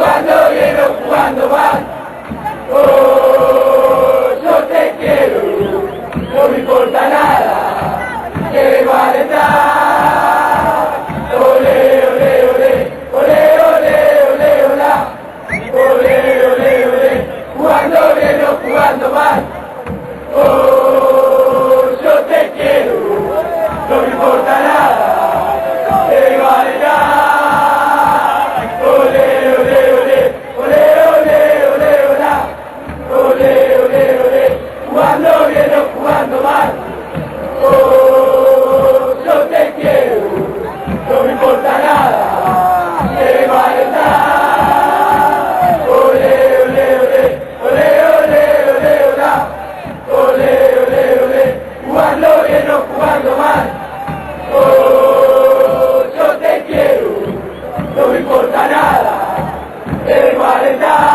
jugando bien o jugando mal. Oh, yo te quiero, no me importa nada, que vale estar. Ole, ole, ole, ole, ole, ole, hola. Ole, ole, ole, jugando bien o jugando mal. Oh, yo te quiero, no me importa nada, que vale estar. Ole, ole, ole, ole, ole, ole, hola. Ole, ole, ole, jugando bien o jugando mal. Oh, yo te quiero, no me importa nada, que vale estar. Ole, ole, ole, ole, ole, ole, hola. Ole, ole, ole, jugando bien o jugando mal. Oh, yo te quiero, no me importa nada, que vale estar.